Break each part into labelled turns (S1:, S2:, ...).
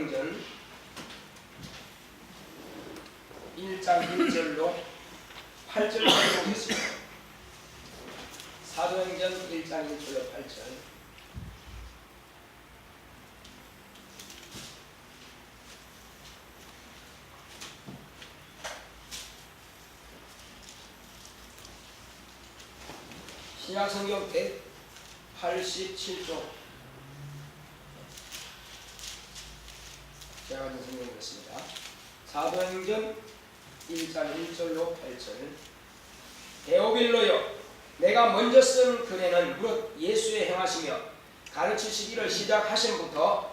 S1: 사도행전 1장 1절로 8절까지 보겠습니다. 사도행전 1장 1절로 8절. 신약성경 187쪽 제가 가진 성경이었습니다. 사도행전 1장 1절로 8절. 데오빌로여, 내가 먼저 쓴 글에는 무릇 예수의 행하시며 가르치시기를 시작하신부터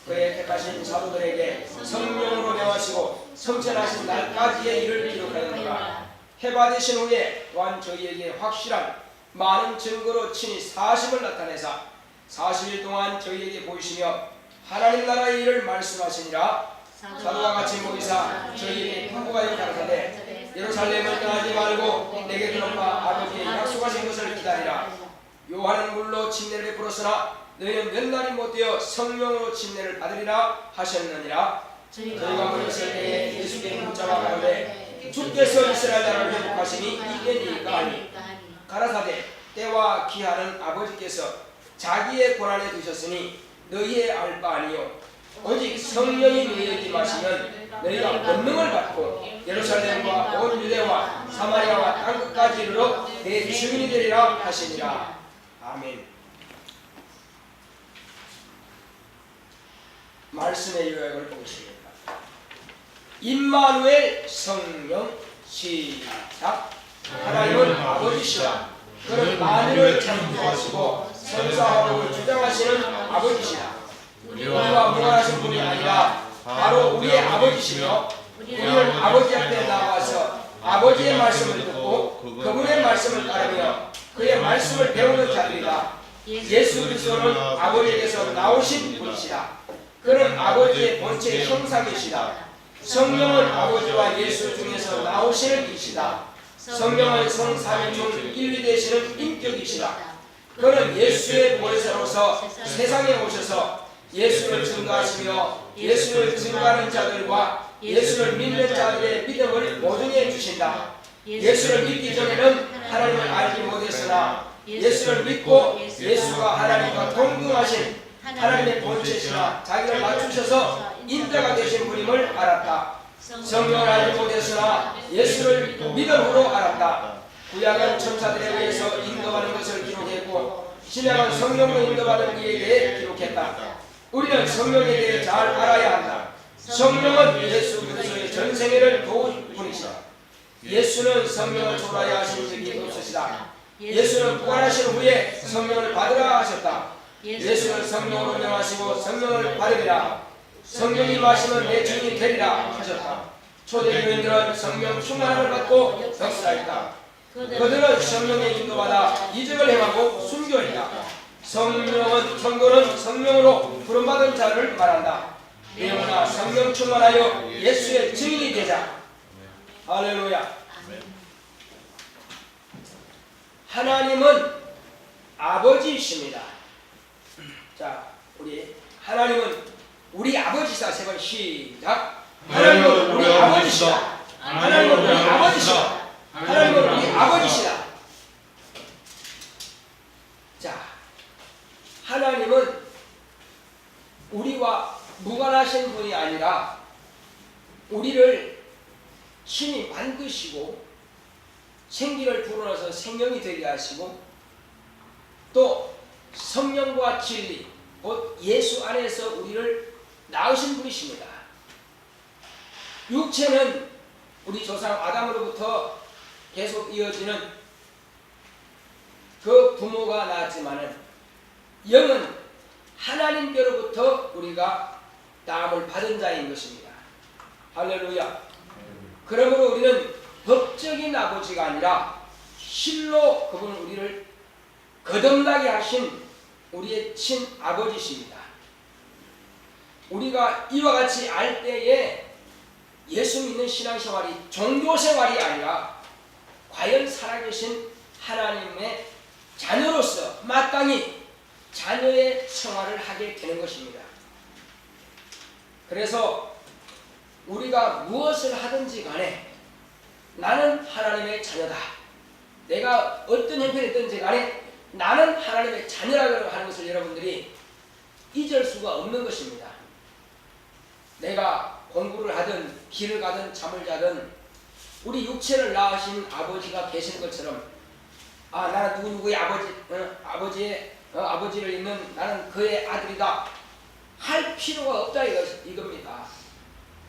S1: 그의 택하신 사도들에게 성령으로 명하시고 성천하신 날까지의 일을 기록하였노라. 해받으신 후에 또한 저희에게 확실한 많은 증거로 친히 사심을 나타내사 40일 동안 저희에게 보이시며 하나님 나라의 일을 말씀하시니라. 사도와 같이 모이사 저희에게 통보하여 가르치되 예루살렘을 떠나지 말고 내게 들어가 아버지의 약속하신 것을 기다리라. 요한은 물로 침례를 베풀었으나 너희는 몇 날이 못되어 성령으로 침례를 받으리라 하셨느니라. 저희가 모였을 때에 예수께 묻자마 가로되 주께서 이스라엘 나라를 회복하시니 이게니까 하니 가라사대 때와 기한은 아버지께서 자기의 권한에 두셨으니 너희의 알 바 아니요 오직 성령이 너희에게 임하시면 너희가 권능을 받고 예루살렘과 온 유대와 사마리아와 땅끝까지 이르러 내 증인이 되리라 하시니라. 아멘. 말씀의 요약을 보겠습니다. 임마누엘 성령 시작. 하나님은 아버지시라. 그는 만유를 창조하시고 선사화복을 주장하시는 아버지시라. 우리와 무관하신 분이 아니라 바로 우리의 아버지시며 우리는 아버지 앞에 나와서 아버지의 말씀을 듣고 그분의 말씀을 따르며 그의 말씀을 배우는 자들이다. 예수 그리스도는 아버지에게서 나오신 분이시다. 그는 아버지의 본체의 형상이시다. 성령은 아버지와 예수 중에서 나오시는 이시다. 성령은 성삼위 중 일위 되시는 인격이시다. 그는 예수의 보혜사로서 세상에 오셔서 예수를 증거하시며 예수를 증거하는 자들과 예수를 믿는 자들의 믿음을 보증해 주신다. 예수를 믿기 전에는 하나님을 알지 못했으나 예수를 믿고 예수가 하나님과 동등하신 하나님의 본체시나 자기를 맞추셔서 인자가 되신 분임을 알았다. 성령을 알지 못했으나 예수를 믿음으로 알았다. 구약은 천사들에 의해서 인도받는 것을 기록했고 신약은 성령으로 인도받은 이에 대해 기록했다. 우리는 성령에 대해 잘 알아야 한다. 성령은 예수 그리스도의 전생애를 도우신 분이시다. 예수는 성령을 초라하여 하신 적이 없으시다. 예수는 부활하신 후에 성령을 받으라 하셨다. 예수는 성령으로 명하시고 성령을 받으리라. 성령이 임하시면 내 주인이 되리라 하셨다. 초대교인들은 성령 충만함을 받고 역사했다. 그들은 성령에 인도받아 이적을 행하고 순교했다. 성도는 성령으로 부름받은 자를 말한다. 영혼아 성령 충만하여 예수의 증인이 되자. 할렐루야. 하나님은 아버지이십니다. 자, 우리 하나님은 우리 아버지시다. 세 번 시작. 하나님은 우리 아버지시다. 하나님은 우리 아버지시다. 하나님은 우리 아버지시다. 자, 하나님은 우리와 무관하신 분이 아니라 우리를 친히 만드시고 생기를 불어넣어서 생명이 되게 하시고 또 성령과 진리 곧 예수 안에서 우리를 낳으신 분이십니다. 육체는 우리 조상 아담으로부터 계속 이어지는 그 부모가 낳았지만은 영은 하나님께로부터 우리가 낳음을 받은 자인 것입니다. 할렐루야. 그러므로 우리는 법적인 아버지가 아니라 실로 그분은 우리를 거듭나게 하신 우리의 친아버지십니다. 우리가 이와 같이 알 때에 예수 믿는 신앙생활이 종교생활이 아니라 과연 살아계신 하나님의 자녀로서 마땅히 자녀의 생활을 하게 되는 것입니다. 그래서 우리가 무엇을 하든지 간에 나는 하나님의 자녀다. 내가 어떤 형편이 있든지 간에 나는 하나님의 자녀라고 하는 것을 여러분들이 잊을 수가 없는 것입니다. 내가 공부를 하든 길을 가든 잠을 자든 우리 육체를 낳으신 아버지가 계신 것처럼 나는 누구누구의 아버지를 있는 나는 그의 아들이다 할 필요가 없다 이겁니다.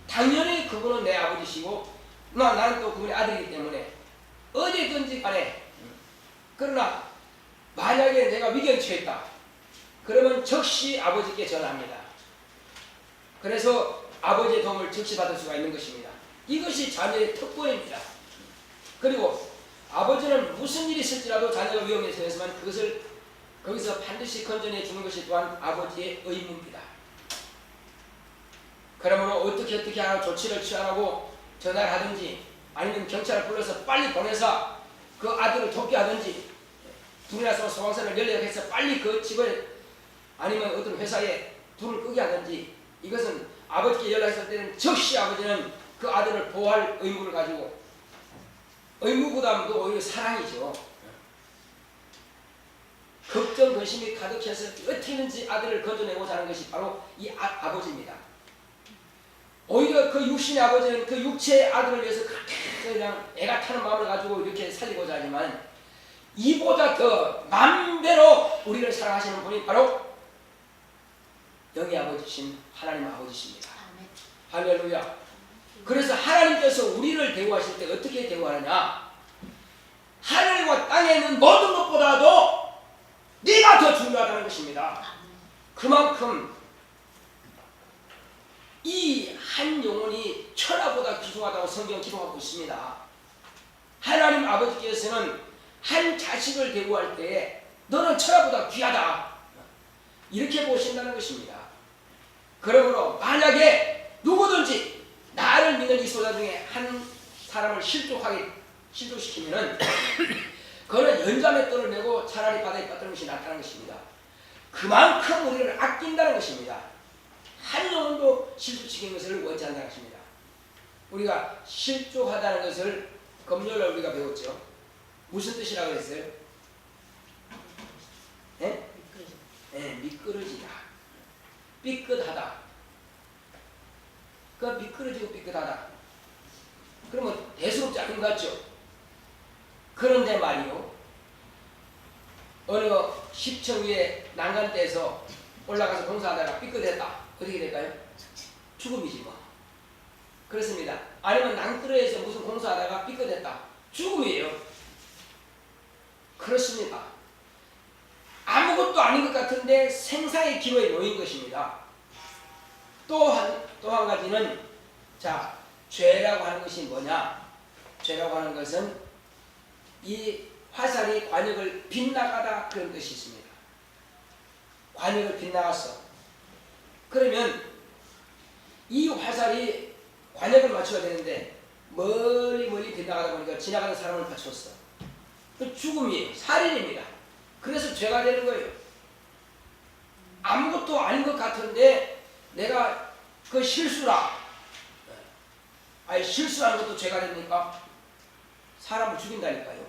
S1: 당연히 그분은 내 아버지시고 나는 또 그분의 아들이기 때문에 어디든지 간에 그러나 만약에 내가 위기에 처했다 그러면 즉시 아버지께 전합니다. 그래서 아버지의 도움을 즉시 받을 수가 있는 것입니다. 이것이 자녀의 특권입니다. 그리고 아버지는 무슨 일이 있을지라도 자녀가 위험에 처했으면 그것을 거기서 반드시 건져내 주는 것이 또한 아버지의 의무입니다. 그러므로 어떻게 하라 조치를 취하라고 전화를 하든지 아니면 경찰을 불러서 빨리 보내서 그 아들을 돕게 하든지 불이 나서 소방서를 연락해서 빨리 그 집을 아니면 어떤 회사에 불을 끄게 하든지 이것은 아버지께 연락했을 때는 즉시 아버지는 그 아들을 보호할 의무를 가지고 의무보다도 오히려 사랑이죠. 걱정 근심이 가득해서 어떻게든지 아들을 건져내고자 하는 것이 바로 이 아버지입니다. 오히려 그 육신의 아버지는 그 육체의 아들을 위해서 그냥 애가 타는 마음을 가지고 이렇게 살리고자 하지만 이보다 더 만배로 우리를 사랑하시는 분이 바로 영의 아버지신 하나님 아버지십니다. 할렐루야. 그래서 하나님께서 우리를 대우하실 때 어떻게 대우하느냐, 하늘과 땅에 있는 모든 것보다도 네가 더 중요하다는 것입니다. 그만큼 이 한 영혼이 천하보다 귀중하다고 성경은 기록하고 있습니다. 하나님 아버지께서는 한 자식을 대우할 때에 너는 천하보다 귀하다 이렇게 보신다는 것입니다. 그러므로 만약에 누구든지 나를 믿는 이 소자 중에 한 사람을 실족시키면은 그는 연자의 뜰을 메고 차라리 바다에 빠뜨리는 것이 낫다는 것입니다. 그만큼 우리를 아낀다는 것입니다. 한 영혼도 실족시키는 것을 원치 않는다는 것입니다. 우리가 실족하다는 것을 금요일날 우리가 배웠죠. 무슨 뜻이라고 그랬어요? 네? 미끄러지다. 삐끗하다. 그 미끄러지고 삐끗하다. 그러면 대수롭지 않은 것 같죠? 그런데 말이요. 어느 10층 위에 난간대에서 올라가서 공사하다가 삐끗했다. 어떻게 될까요? 죽음이지 뭐. 그렇습니다. 아니면 낭떠러에서 무슨 공사하다가 삐끗했다. 죽음이에요. 그렇습니다. 아무것도 아닌 것 같은데 생사의 기로에 놓인 것입니다. 또 한 가지는 자, 죄라고 하는 것이 뭐냐? 죄라고 하는 것은 이 화살이 관역을 빗나가다 그런 뜻이 있습니다. 관역을 빗나갔어. 그러면 이 화살이 관역을 맞춰야 되는데 멀리 빗나가다 보니까 지나가는 사람을 맞췄어. 그 죽음이에요. 살인입니다. 그래서 죄가 되는 거예요. 아무것도 아닌 것 같은데 내가 그 실수라. 아니 실수하는 것도 죄가 됩니까? 사람을 죽인다니까요.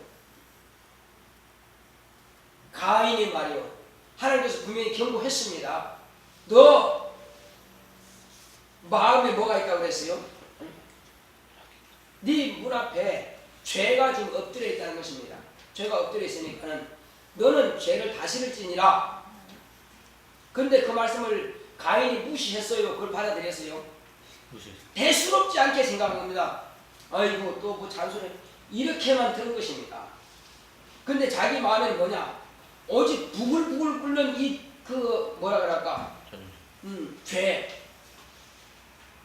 S1: 가인이 말이요. 하나님께서 분명히 경고했습니다. 너 마음에 뭐가 있다고 그랬어요? 네 문 앞에 죄가 지금 엎드려 있다는 것입니다. 죄가 엎드려 있으니까는 너는 죄를 다스릴지니라. 그런데 그 말씀을 가인이 무시했어요? 그걸 받아들였어요? 대수롭지 않게 생각한 겁니다. 아이고 또 뭐 잔소리 이렇게만 들은 것입니다. 근데 자기 마음에는 뭐냐? 오직 부글부글 끓는 이 그 뭐라 그럴까? 죄.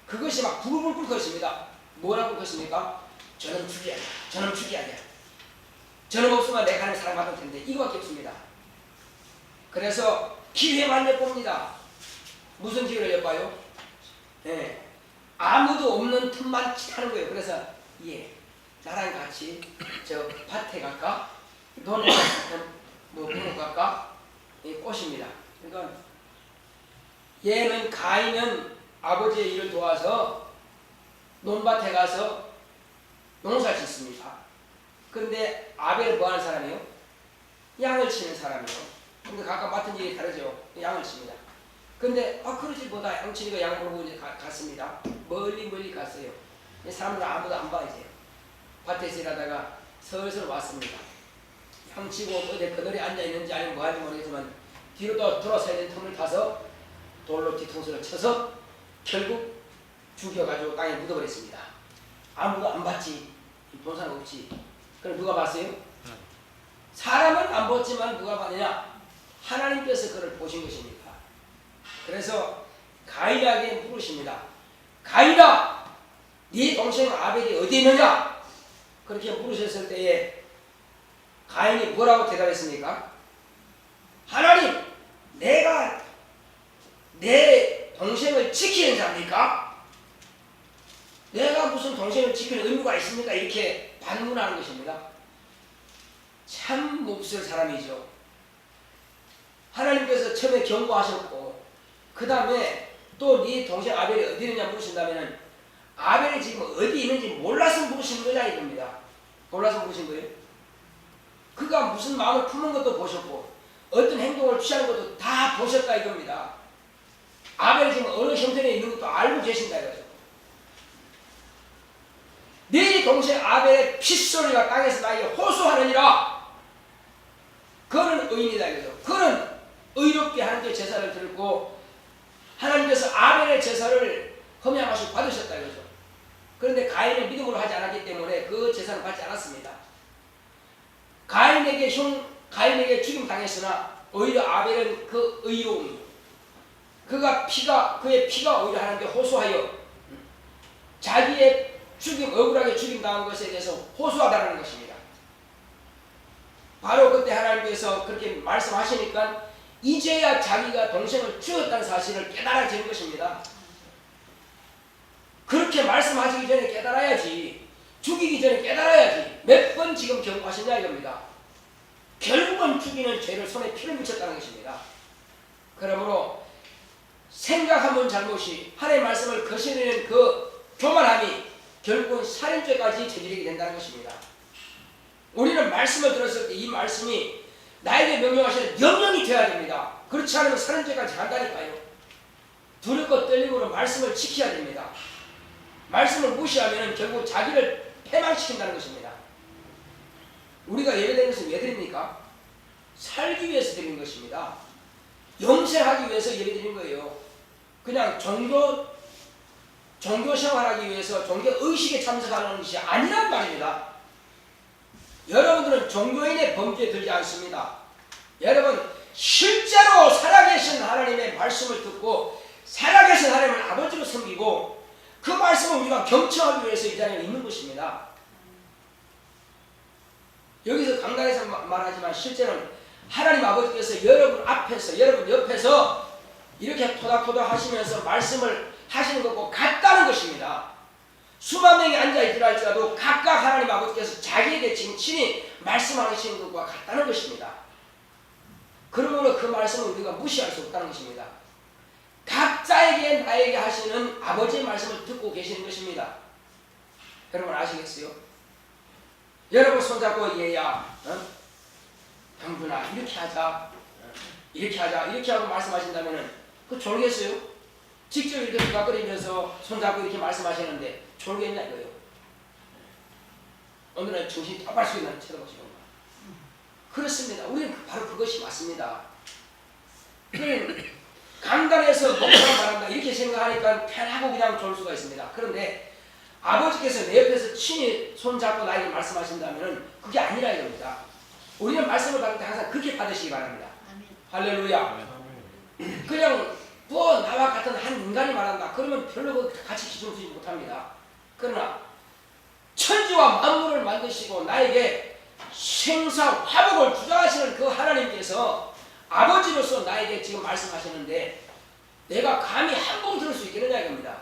S1: 그것이 막 부글부글 끓습니다. 뭐라고 끓습니까? 저놈 죽여야 돼. 저놈 죽여야 돼. 저놈 없으면 내가 하는 사랑받을 텐데 이거밖에 없습니다. 그래서 기회만 엿봅니다. 무슨 기회를 엿봐요? 네. 아무도 없는 틈만 하는 거예요. 그래서 나랑 같이 저 밭에 갈까? 너는 뭐 보러 갈까? 꽃입니다. 그러니까 얘는 가인은 아버지의 일을 도와서 논밭에 가서 농사를 짓습니다. 그런데 아벨은 뭐 하는 사람이에요? 양을 치는 사람이에요. 근데 각각 맡은 일이 다르죠. 양을 칩니다. 근데 그러지 뭐다 양치니까 양 보고 이제 갔습니다. 멀리 갔어요. 사람들 아무도 안 봐 이제. 밭에서 일하다가 슬슬 왔습니다. 양치고 어디 그늘에 앉아 있는지 아니면 뭐 하는지 모르겠지만 뒤로 또 돌아서야 되는 틈을 타서 돌로 뒤통수를 쳐서 결국 죽여가지고 땅에 묻어버렸습니다. 아무도 안 봤지. 본 사람 없지. 그럼 누가 봤어요? 사람은 안 봤지만 누가 봤느냐? 하나님께서 그를 보신 것입니다. 그래서 가인에게 물으십니다. 가인아, 네 동생 아벨이 어디 있느냐? 그렇게 물으셨을 때에 가인이 뭐라고 대답했습니까? 하나님, 내가 내 동생을 지키는 자입니까? 내가 무슨 동생을 지키는 의무가 있습니까? 이렇게 반문하는 것입니다. 참 몹쓸 사람이죠. 하나님께서 처음에 경고하셨고 그 다음에 또 네 동생 아벨이 어디 있느냐 물으신다면 아벨이 지금 어디 있는지 몰라서 물으신 거냐 이겁니다. 몰라서 물으신 거예요. 그가 무슨 마음을 품은 것도 보셨고 어떤 행동을 취하는 것도 다 보셨다 이겁니다. 아벨이 지금 어느 형편에 있는 것도 알고 계신다 이거죠. 네 동생 아벨의 핏소리가 땅에서 나에게 호소하느니라. 그는 의인이다 이거죠. 그는 의롭게 하나님께 제사를 드렸고 하나님께서 아벨의 제사를 흠양하시고 받으셨다 이거죠. 그런데 가인은 믿음으로 하지 않았기 때문에 그 제사를 받지 않았습니다. 가인에게 죽임 당했으나 오히려 아벨은 그 의로움, 그의 피가 오히려 하나님께 호소하여 자기의 억울하게 죽임 당한 것에 대해서 호소하다는 것입니다. 바로 그때 하나님께서 그렇게 말씀하시니까 이제야 자기가 동생을 죽였다는 사실을 깨달아지는 것입니다. 그렇게 말씀하시기 전에 깨달아야지. 죽이기 전에 깨달아야지. 몇 번 지금 경고하셨냐 이겁니다. 결국은 죽이는 죄를 손에 피를 묻혔다는 것입니다. 그러므로 생각하면 잘못이 하나님의 말씀을 거스르는 그 교만함이 결국은 살인죄까지 저지르게 된다는 것입니다. 우리는 말씀을 들었을 때 이 말씀이 나에게 명령하시는 명령이 되어야 됩니다. 그렇지 않으면 살인죄까지 간다니까요. 두렵고 떨림으로 말씀을 지켜야 됩니다. 말씀을 무시하면 결국 자기를 패망시킨다는 것입니다. 우리가 예배드리는 것은 왜 드립니까? 살기 위해서 드리는 것입니다. 영생하기 위해서 예배드리는 거예요. 그냥 종교 생활하기 위해서 종교 의식에 참석하는 것이 아니란 말입니다. 여러분들은 종교인의 범죄에 들지 않습니다. 여러분 실제로 살아계신 하나님의 말씀을 듣고 살아계신 하나님을 아버지로 섬기고 그 말씀을 우리가 경청하기 위해서 이 자리에 있는 것입니다. 여기서 강단에서 말하지만 실제는 하나님 아버지께서 여러분 앞에서 여러분 옆에서 이렇게 토닥토닥 하시면서 말씀을 하시는 것과 같다는 것입니다. 수만 명이 앉아있더라 할지라도 각각 하나님 아버지께서 자기에게 지금 친히 말씀하시는 것과 같다는 것입니다. 그러므로 그 말씀을 우리가 무시할 수 없다는 것입니다. 각자에게 나에게 하시는 아버지의 말씀을 듣고 계시는 것입니다. 여러분 아시겠어요? 여러분 손잡고 얘야 형준아 이렇게 하자 이렇게 하자 이렇게 하고 말씀하신다면 그 졸겠어요? 직접 이렇게 부각거리면서 손잡고 이렇게 말씀하시는데 졸겠냐 이거예요. 오늘은 정신이 똑바로 쓰고 있는 쳐다보시는 거예요. 그렇습니다. 우리는 바로 그것이 맞습니다. 강단에서 목사가 말한다 이렇게 생각하니까 편하고 그냥 졸 수가 있습니다. 그런데 아버지께서 내 옆에서 친히 손잡고 나에게 말씀하신다면 그게 아니라 이겁니다. 우리는 말씀을 받을 때 항상 그렇게 받으시기 바랍니다. 아멘. 할렐루야. 아멘. 그냥 뭐 나와 같은 한 인간이 말한다 그러면 별로 같이 기준 두지 못합니다. 그러나 천지와 만물을 만드시고 나에게 생사 화복을 주장하시는 그 하나님께서 아버지로서 나에게 지금 말씀하시는데 내가 감히 한 번 들을 수 있겠느냐 이겁니다.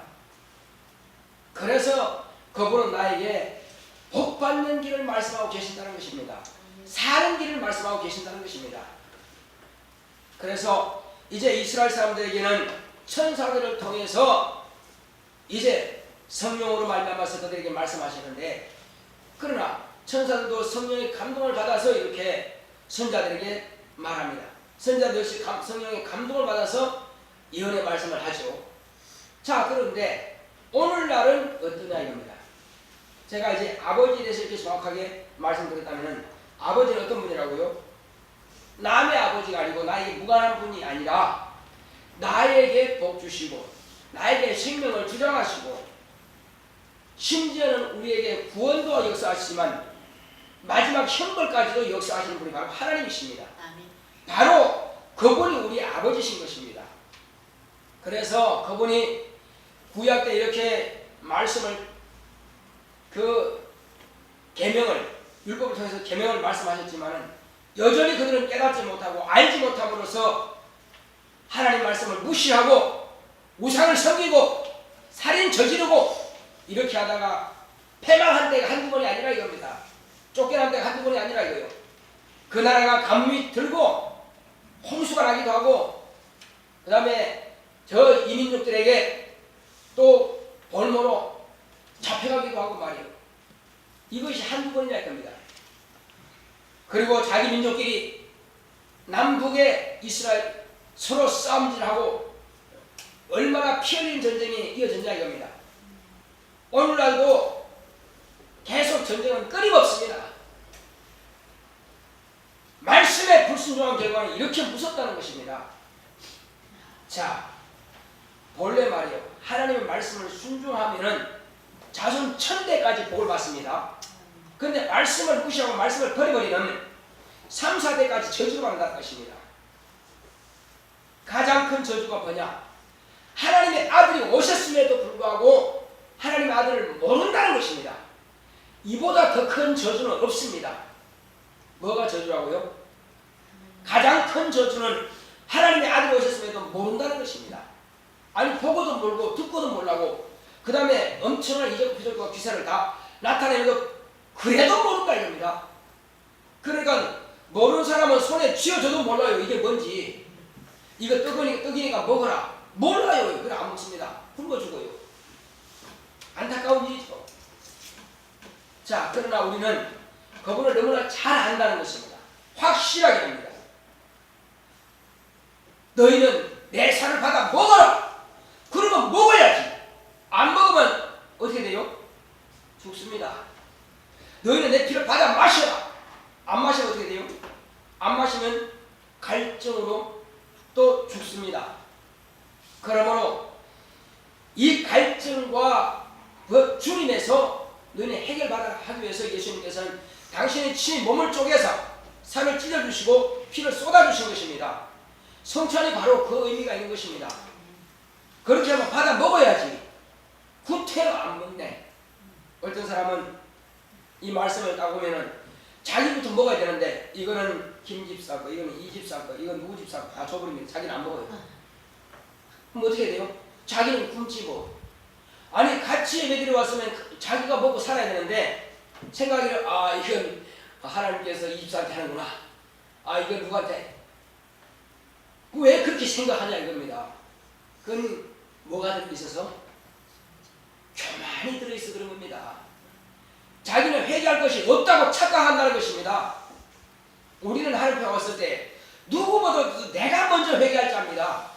S1: 그래서 그분은 나에게 복받는 길을 말씀하고 계신다는 것입니다. 사는 길을 말씀하고 계신다는 것입니다. 그래서 이제 이스라엘 사람들에게는 천사들을 통해서 이제 성령으로 말미암아서 그들에게 말씀하시는데, 그러나 천사들도 성령의 감동을 받아서 이렇게 선자들에게 말합니다. 선자들 역시 성령의 감동을 받아서 예언의 말씀을 하죠. 자, 그런데 오늘날은 어떠냐 이겁니다. 제가 이제 아버지에 대해서 이렇게 정확하게 말씀드렸다면, 아버지는 어떤 분이라고요? 남의 아버지가 아니고 나에게 무관한 분이 아니라 나에게 복 주시고 나에게 생명을 주장하시고 심지어는 우리에게 구원도 역사하시지만 마지막 형벌까지도 역사하시는 분이 바로 하나님이십니다. 바로 그분이 우리 아버지신 것입니다. 그래서 그분이 구약 때 이렇게 말씀을 계명을 율법을 통해서 계명을 말씀하셨지만은 여전히 그들은 깨닫지 못하고 알지 못함으로써 하나님 말씀을 무시하고 우상을 섬기고 살인 저지르고 이렇게 하다가 패망한 데가 한두 번이 아니라 이겁니다. 쫓겨난 데가 한두 번이 아니라 이거예요. 그 나라가 가뭄이 들고 홍수가 나기도 하고 그 다음에 저 이민족들에게 또 볼모로 잡혀가기도 하고 말이에요. 이것이 한두 번이나 할 겁니다. 그리고 자기 민족끼리 남북에 이스라엘 서로 싸움질하고 얼마나 피 흘린 전쟁이 이어졌냐 이겁니다. 오늘날도 계속 전쟁은 끊임없습니다. 말씀에 불순종한 결과는 이렇게 무섭다는 것입니다. 자, 본래 말이에요. 하나님의 말씀을 순종하면은 자손 천대까지 복을 받습니다. 그런데 말씀을 무시하고 말씀을 버려버리는 3, 4대까지 저주를 받는다는 것입니다. 가장 큰 저주가 뭐냐? 하나님의 아들이 오셨음에도 불구하고 하나님의 아들을 모른다는 것입니다. 이보다 더 큰 저주는 없습니다. 뭐가 저주라고요? 가장 큰 저주는 하나님의 아들이 오셨음에도 모른다는 것입니다. 아니 보고도 모르고 듣고도 몰라고 그 다음에 엄청난 이적 표적과 기사를 다 나타내면서 그래도 모른다 이겁니다. 그러니까 모르는 사람은 손에 쥐어줘도 몰라요. 이게 뭔지. 이거 떡이니까 먹어라. 몰라요. 이걸 안 먹습니다. 굶어 죽어요. 안타까운 일이죠. 자, 그러나 우리는 그분을 너무나 잘 안다는 것입니다. 확실하게 합니다. 너희는 내 살을 받아 먹어라. 그러면 먹어야지. 안 먹으면 어떻게 돼요? 죽습니다. 너희는 내 피를 받아 마셔라. 안 마시면 어떻게 돼요? 안 마시면 갈증으로 또 죽습니다. 그러므로 이 갈증과 그 주님에서 너희는 해결받아 하기 위해서 예수님께서는 당신의 친히 몸을 쪼개서 살을 찢어주시고 피를 쏟아주신 것입니다. 성찬이 바로 그 의미가 있는 것입니다. 그렇게 하면 받아 먹어야지. 구태여 안 먹네. 어떤 사람은 이 말씀을 따보면은 자기부터 먹어야 되는데 이거는 김집사 거, 이거는 이집사 거, 이건 누구 집사 거 다 줘버리면 자기는 안 먹어요. 그럼 어떻게 돼요? 자기는 굶지고. 아니 같이 예배드려 왔으면 자기가 먹고 살아야 되는데 생각이를 이건 하나님께서 이 집사한테 하는구나. 이건 누구한테. 왜 그렇게 생각하냐 이겁니다. 그건 뭐가 들어있어서? 교만이 들어있어 그런 겁니다. 자기는 회개할 것이 없다고 착각한다는 것입니다. 우리는 하나님 앞에 왔을 때 누구보다 내가 먼저 회개할 자입니다.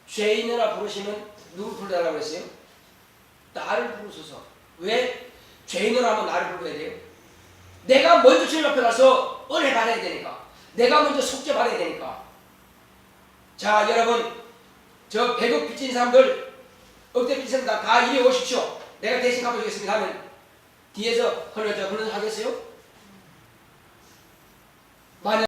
S1: 죄인이라 부르시면 누구 부르달라고 했어요? 나를 부르소서. 왜? 죄인이라 하면 나를 부르야 돼요? 내가 먼저 주님 앞에 가서 은혜 받아야 되니까. 내가 먼저 속죄 받아야 되니까. 자, 여러분, 저 배급 빚진 사람들, 억대 빚진 사람들 다 이리 오십시오. 내가 대신 갚아주겠습니다 하면 뒤에서 그런 하겠어요?